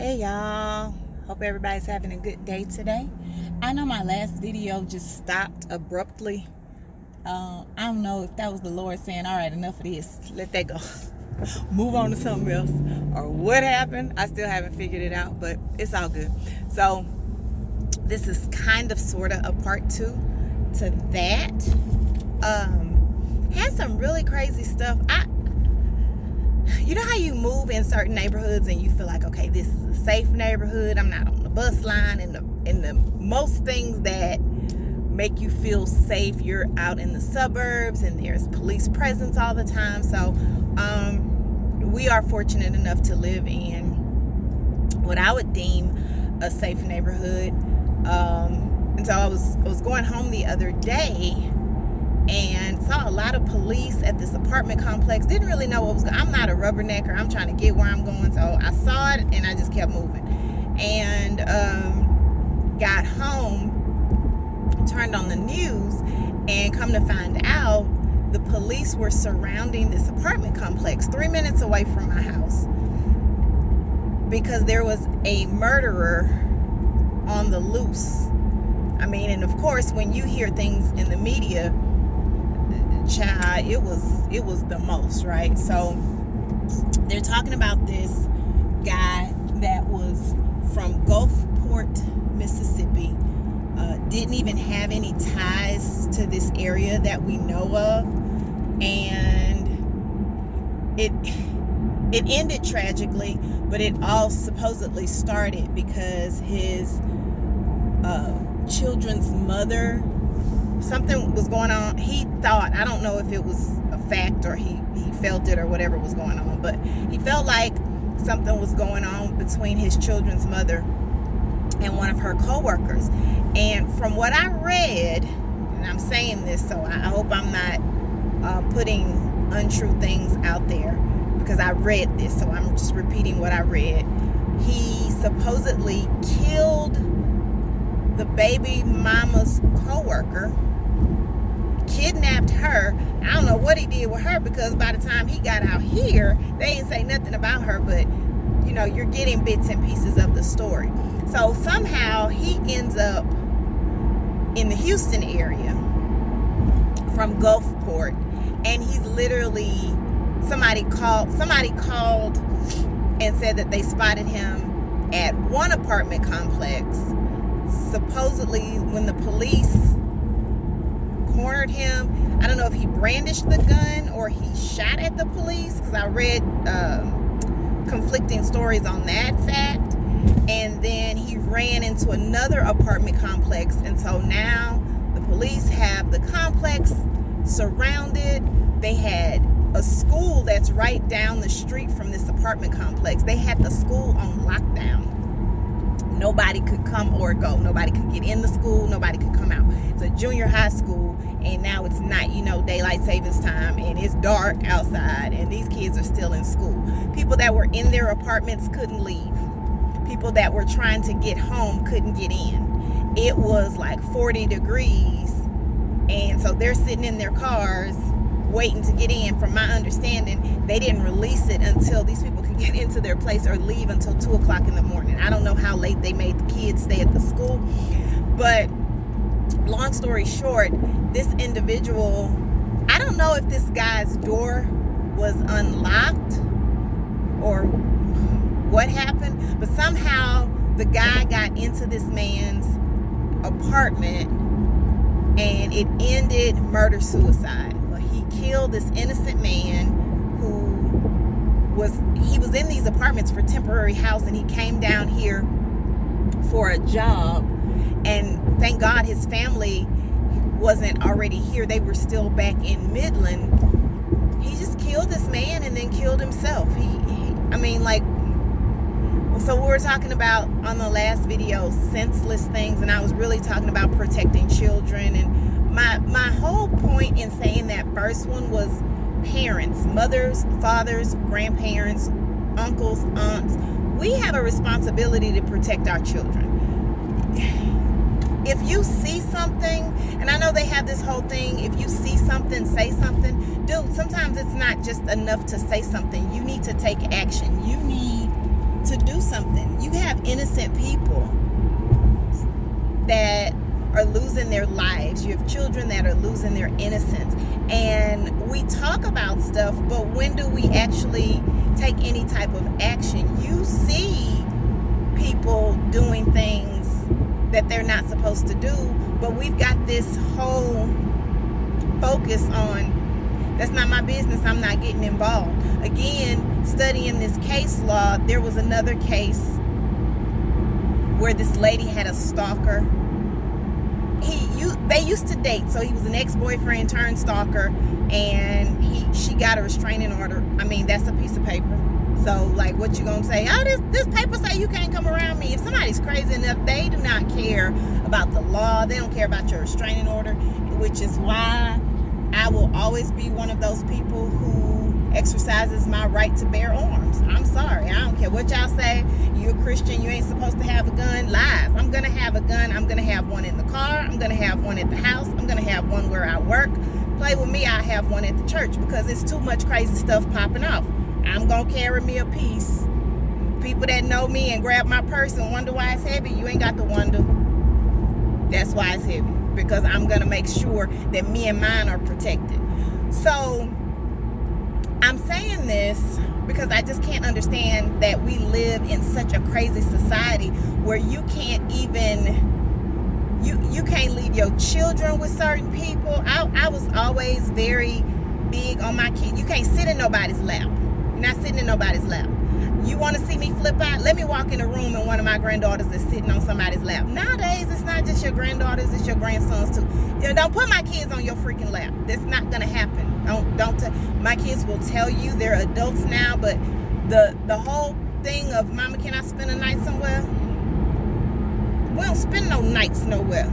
Hey y'all, hope everybody's having a good day today. I know my last video just stopped abruptly. I don't know if that was the Lord saying, all right, enough of this, let that go. Move on to something else, or what happened. I still haven't figured it out, but it's all good. So this is kind of sort of a part 2 to that. Had some really crazy stuff. You know how you move in certain neighborhoods and you feel like, okay, this is a safe neighborhood. I'm not on the bus line, and the most things that make you feel safe, you're out in the suburbs and there's police presence all the time. So we are fortunate enough to live in what I would deem a safe neighborhood. And so I was going home the other day and saw a lot of police at this apartment complex. Didn't really know what was going on. I'm not a rubbernecker. I'm trying to get where I'm going. So I saw it and I just kept moving. And got home, turned on the news, and come to find out the police were surrounding this apartment complex 3 minutes away from my house because there was a murderer on the loose. I mean, and of course, when you hear things in the media, child, it was the most, right? So they're talking about this guy that was from Gulfport, Mississippi, didn't even have any ties to this area that we know of, and it ended tragically, but it all supposedly started because his children's mother, something was going on. He thought, I don't know if it was a fact or he felt it or whatever was going on, but he felt like something was going on between his children's mother and one of her co-workers. And from what I read, and I'm saying this, so I hope I'm not putting untrue things out there, because I read this, so I'm just repeating what I read. He supposedly killed the baby mama's co-worker, kidnapped her. I don't know what he did with her, because by the time he got out here, they didn't say nothing about her, but you know, you're getting bits and pieces of the story. So somehow he ends up in the Houston area from Gulfport, and he's literally, somebody called and said that they spotted him at one apartment complex. Supposedly, when the police cornered him, I don't know if he brandished the gun or he shot at the police, because I read conflicting stories on that fact. And then he ran into another apartment complex, and so now the police have the complex surrounded. They had a school that's right down the street from this apartment complex. They had the school on lockdown. Nobody could come or go. Nobody could get in the school. Nobody could come out. It's a junior high school, and now it's night, daylight savings time, and it's dark outside, and these kids are still in school. People that were in their apartments couldn't leave. People that were trying to get home couldn't get in. It was like 40 degrees, and so they're sitting in their cars waiting to get in. From my understanding, they didn't release it until these people could get into their place or leave until 2 o'clock in the morning. I don't know how late they made the kids stay at the school, but long story short, this individual, I don't know if this guy's door was unlocked or what happened, but somehow the guy got into this man's apartment and it ended murder-suicide. Well, he killed this innocent man who was in these apartments for temporary housing. He came down here for a job, and thank God his family wasn't already here. They were still back in Midland. He just killed this man and then killed himself. So we were talking about on the last video senseless things, and I was really talking about protecting children. And my whole point in saying that first one was parents, mothers, fathers, grandparents, uncles, aunts. We have a responsibility to protect our children. If you see something, and I know they have this whole thing, if you see something, say something. Dude, sometimes it's not just enough to say something. You need to take action. You need to do something. You have innocent people that are losing their lives. You have children that are losing their innocence. And we talk about stuff, but when do we actually take any type of action? You see people doing things that they're not supposed to do, but we've got this whole focus on, that's not my business, I'm not getting involved. Again, studying this case law, there was another case where this lady had a stalker. They used to date, so he was an ex-boyfriend turned stalker, and she got a restraining order. I mean, that's a piece of paper. So, like, what you gonna say? Oh, this paper say you can't come around me. If somebody's crazy enough, they do not care about the law. They don't care about your restraining order, which is why I will always be one of those people who exercises my right to bear arms. I'm sorry. I don't care what y'all say. You're a Christian. You ain't supposed to have a gun. Lies. I'm going to have a gun. I'm going to have one in the car. I'm going to have one at the house. I'm going to have one where I work. Play with me. I have one at the church because it's too much crazy stuff popping off. I'm going to carry me a piece. People that know me and grab my purse and wonder why it's heavy, you ain't got to wonder. That's why it's heavy. Because I'm going to make sure that me and mine are protected. So I'm saying this because I just can't understand that we live in such a crazy society where you can't even, you can't leave your children with certain people. I was always very big on my kids. You can't sit in nobody's lap. You're not sitting in nobody's lap. You want to see me flip out? Let me walk in the room and one of my granddaughters is sitting on somebody's lap. Nowadays, it's not just your granddaughters, it's your grandsons too. You know, don't put my kids on your freaking lap. That's not going to happen. My kids will tell you, they're adults now, but the whole thing of, Mama, can I spend a night somewhere? We don't spend no nights nowhere.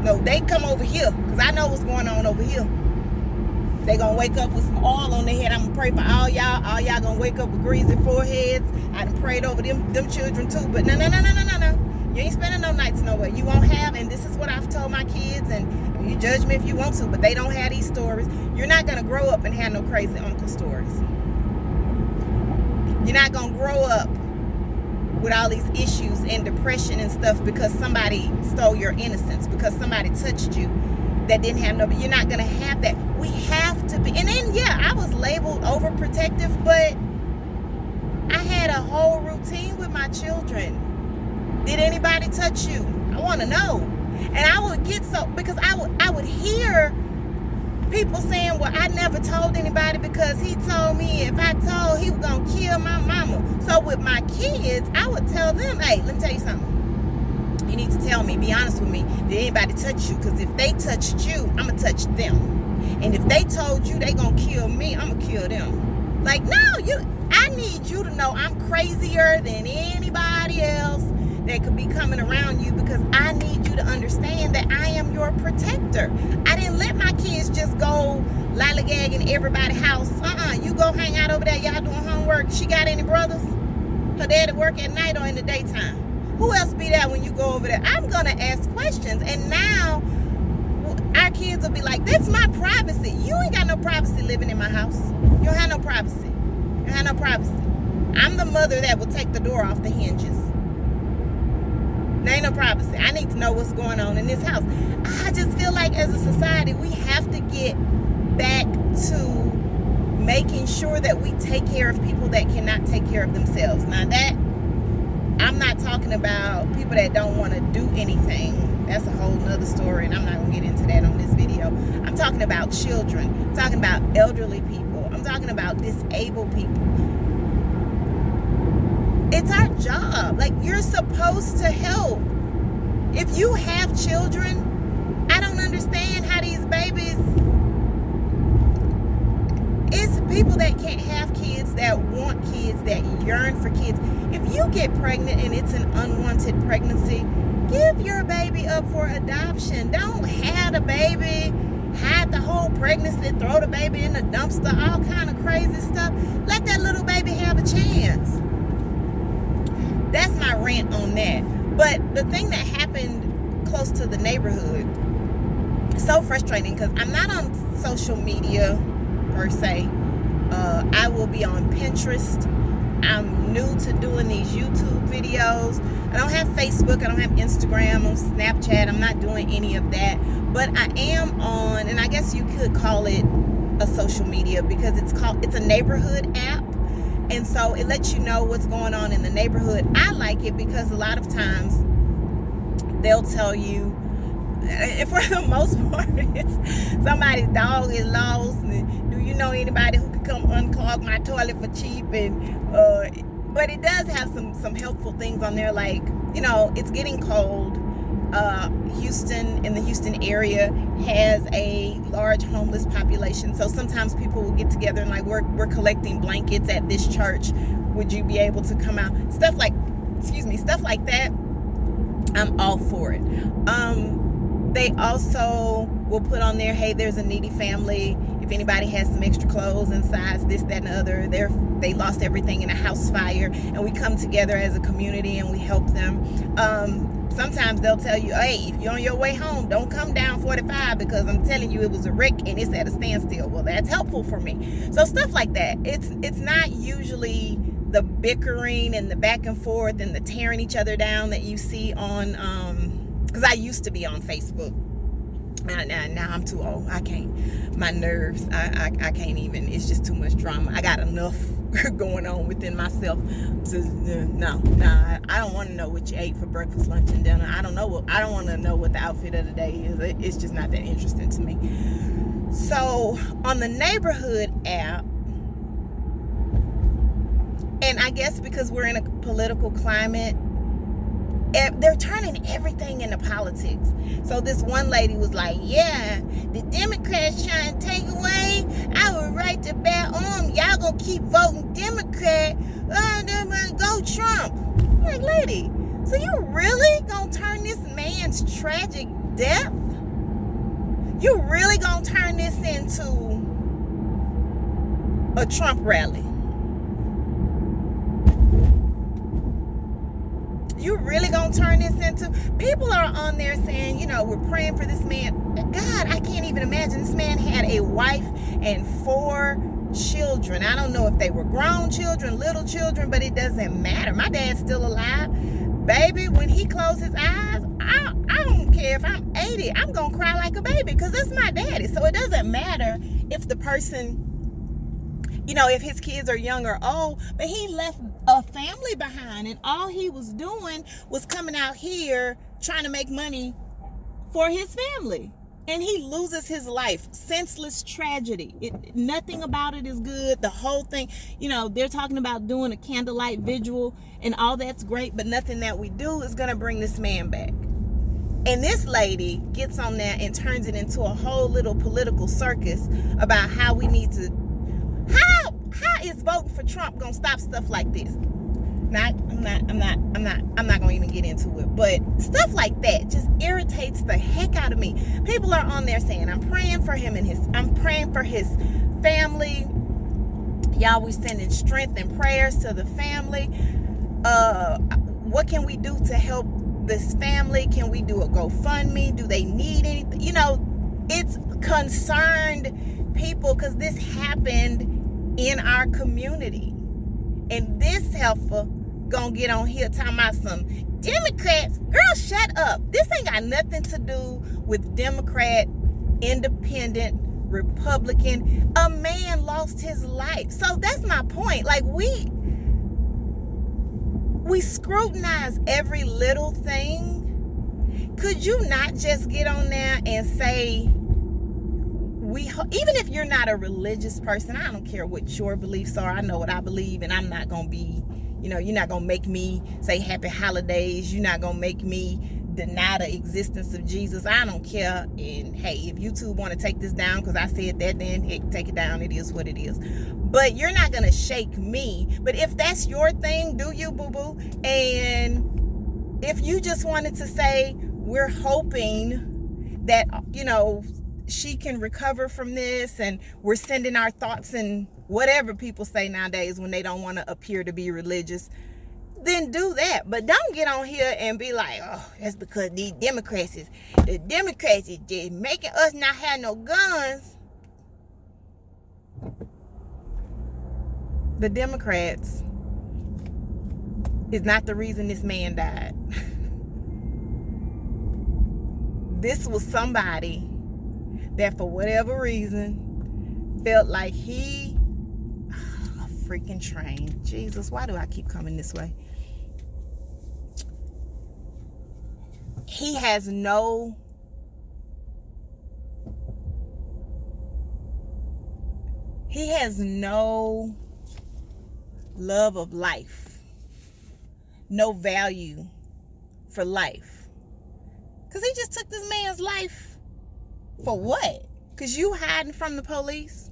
No, they come over here because I know what's going on over here. They gonna wake up with some oil on their head. I'm gonna pray for all y'all. All y'all gonna wake up with greasy foreheads. I done prayed over them children too. But no. You ain't spending no nights nowhere. You won't have, and this is what I've told my kids, and you judge me if you want to, but they don't have these stories. You're not gonna grow up and have no crazy uncle stories. You're not gonna grow up with all these issues and depression and stuff because somebody stole your innocence, because somebody touched you that didn't have no, you're not going to have that. We have to be, and then, yeah, I was labeled overprotective, but I had a whole routine with my children. Did anybody touch you? I want to know. And I would get so, because I would hear people saying, well, I never told anybody because he told me if I told, he was going to kill my mama. So with my kids, I would tell them, hey, let me tell you something. You need to tell me, be honest with me, did anybody touch you? Because if they touched you, I'm going to touch them. And if they told you they going to kill me, I'm going to kill them. Like, no, I need you to know I'm crazier than anybody else that could be coming around you, because I need you to understand that I am your protector. I didn't let my kids just go lollygag in everybody's house. You go hang out over there, y'all doing homework. She got any brothers? Her dad at work at night or in the daytime? Who else be there when you go over there? I'm going to ask questions. And now our kids will be like, that's my privacy. You ain't got no privacy living in my house. You don't have no privacy. You don't have no privacy. I'm the mother that will take the door off the hinges. There ain't no privacy. I need to know what's going on in this house. I just feel like as a society, we have to get back to making sure that we take care of people that cannot take care of themselves. Now that, I'm not talking about people that don't want to do anything. That's a whole nother story, and I'm not going to get into that on this video. I'm talking about children. I'm talking about elderly people. I'm talking about disabled people. It's our job. Like, you're supposed to help. If you have children, I don't understand how these babies, it's people that can't have kids, that want kids, that yearn for kids. If you get pregnant and it's an unwanted pregnancy, give your baby up for adoption. Don't have the baby, hide the whole pregnancy, throw the baby in the dumpster, all kind of crazy stuff. Let that little baby have a chance. That's my rant on that. But the thing that happened close to the neighborhood, so frustrating, because I'm not on social media per se. I will be on Pinterest I'm new to doing these YouTube videos. I don't have Facebook, I don't have Instagram, on Snapchat, I'm not doing any of that. But I am on, and I guess you could call it a social media, because it's a neighborhood app. And so it lets you know what's going on in the neighborhood. I like it because a lot of times they'll tell you, and for the most part, it's somebody's dog is lost, and do you know anybody who could come unclog my toilet for cheap? And but it does have some helpful things on there, like, you know, it's getting cold. Houston, in the Houston area, has a large homeless population. So sometimes people will get together and like, we're collecting blankets at this church. Would you be able to come out? Stuff like that. I'm all for it. They also will put on there, hey, there's a needy family. If anybody has some extra clothes and size, this, that, and the other, they lost everything in a house fire, and we come together as a community and we help them. Sometimes they'll tell you, hey, if you're on your way home, don't come down 45 because I'm telling you it was a wreck and it's at a standstill. Well, that's helpful for me. So stuff like that. It's not usually the bickering and the back and forth and the tearing each other down that you see on, because I used to be on Facebook. Now I'm too old. I can't. My nerves, I can't even. It's just too much drama. I got enough going on within myself to I don't want to know what you ate for breakfast, lunch, and dinner. I don't want to know what the outfit of the day is. It's just not that interesting to me. So on the neighborhood app, and I guess because we're in a political climate, they're turning everything into politics. So this one lady was like, yeah, the Democrats trying to take away our right to bear arms. Y'all gonna keep voting Democrat. Go Trump. I'm like, lady, so you really gonna turn this man's tragic death? You really gonna turn this into a Trump rally? You really gonna turn this into, people are on there saying, you know, we're praying for this man. God, I can't even imagine. This man had a wife and 4 children. I don't know if they were grown children, little children, but it doesn't matter. My dad's still alive. Baby, when he closes his eyes, I don't care if I'm 80, I'm gonna cry like a baby because that's my daddy. So it doesn't matter if the person, you know, if his kids are young or old, but he left a family behind, and all he was doing was coming out here trying to make money for his family, and he loses his life. Senseless tragedy. Nothing about it is good. The whole thing, you know, they're talking about doing a candlelight vigil and all that's great, but nothing that we do is going to bring this man back. And this lady gets on there and turns it into a whole little political circus about how we need to, how is voting for Trump gonna stop stuff like this? I'm not gonna even get into it, but stuff like that just irritates the heck out of me. People are on there saying, I'm praying for him and I'm praying for his family. Y'all, we sending strength and prayers to the family. What can we do to help this family? Can we do a GoFundMe? Do they need anything? You know, it's concerned people because this happened in our community, and this helper gonna get on here talking about some Democrats. Girl, shut up. This ain't got nothing to do with Democrat, Independent, Republican. A man lost his life. So that's my point. Like, we scrutinize every little thing. Could you not just get on there and say, even if you're not a religious person, I don't care what your beliefs are. I know what I believe, and I'm not gonna be, you know, you're not gonna make me say happy holidays. You're not gonna make me deny the existence of Jesus. I don't care. And hey, if YouTube want to take this down because I said that, then heck, take it down. It is what it is. But you're not gonna shake me. But if that's your thing, do you, boo-boo? And if you just wanted to say, we're hoping that, you know, she can recover from this, and we're sending our thoughts and whatever people say nowadays when they don't want to appear to be religious, then do that. But don't get on here and be like, oh, that's because the Democrats is just making us not have no guns. The Democrats is not the reason this man died. This was somebody that for whatever reason felt like a freaking train. Jesus, why do I keep coming this way? He has no love of life, no value for life. Because he just took this man's life for what? Because you hiding from the police?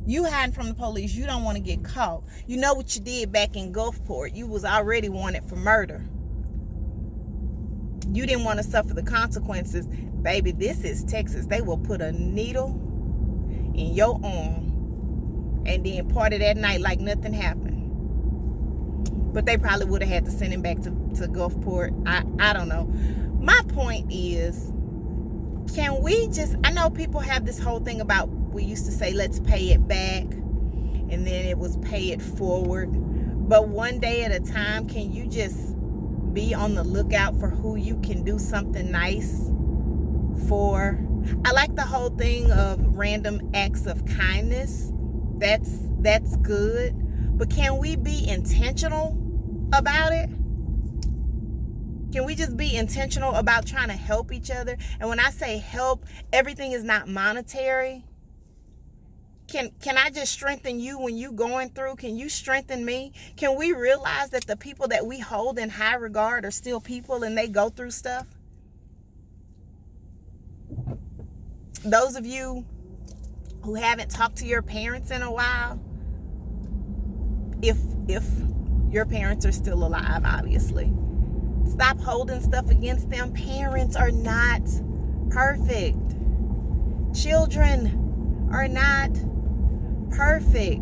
You hiding from the police. You don't want to get caught. You know what you did back in Gulfport. You was already wanted for murder. You didn't want to suffer the consequences. Baby, this is Texas. They will put a needle in your arm and then party that night like nothing happened. But they probably would have had to send him back to Gulfport. I don't know. My point is, can we just, I know people have this whole thing about, we used to say, let's pay it back. And then it was pay it forward. But one day at a time, can you just be on the lookout for who you can do something nice for? I like the whole thing of random acts of kindness. That's good. But can we be intentional about it? Can we just be intentional about trying to help each other? And when I say help, everything is not monetary. Can I just strengthen you when you going through? Can you strengthen me? Can we realize that the people that we hold in high regard are still people and they go through stuff? Those of you who haven't talked to your parents in a while, if your parents are still alive, obviously, stop holding stuff against them. Parents are not perfect. Children are not perfect.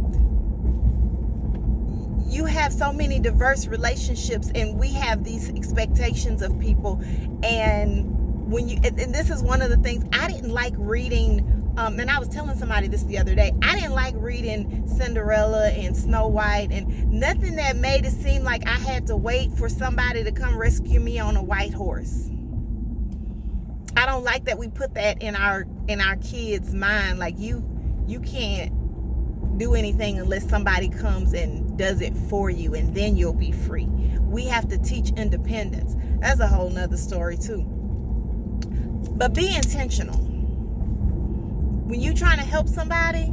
You have so many diverse relationships, and we have these expectations of people. And and this is one of the things I didn't like reading. And I was telling somebody this the other day. I didn't like reading Cinderella and Snow White, and nothing that made it seem like I had to wait for somebody to come rescue me on a white horse. I don't like that we put that in our kids' mind. Like you can't do anything unless somebody comes and does it for you, and then you'll be free. We have to teach independence. That's a whole nother story too. But be intentional. When you're trying to help somebody,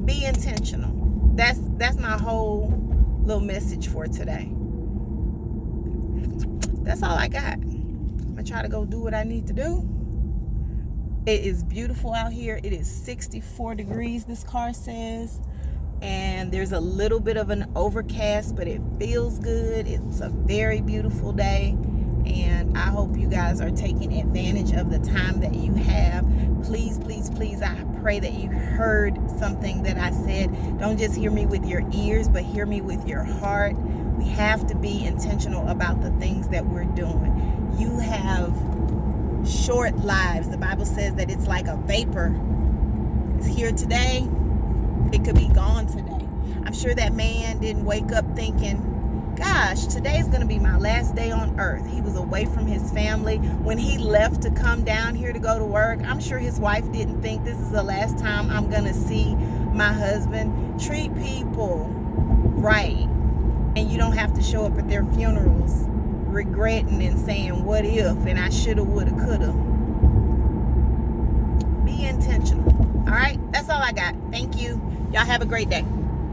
be intentional. That's my whole little message for today. That's all I got. I'm gonna try to go do what I need to do. It is beautiful out here. It is 64 degrees, this car says. And there's a little bit of an overcast, but it feels good. It's a very beautiful day. And I hope you guys are taking advantage of the time that you have. Please, please, please, I pray that you heard something that I said. Don't just hear me with your ears, but hear me with your heart. We have to be intentional about the things that we're doing. You have short lives. The Bible says that it's like a vapor. It's here today. It could be gone today. I'm sure that man didn't wake up thinking, gosh, today's going to be my last day on earth. He was away from his family. When he left to come down here to go to work, I'm sure his wife didn't think this is the last time I'm going to see my husband. Treat people right. And you don't have to show up at their funerals regretting and saying, what if, and I shoulda, woulda, coulda. Be intentional. All right? That's all I got. Thank you. Y'all have a great day.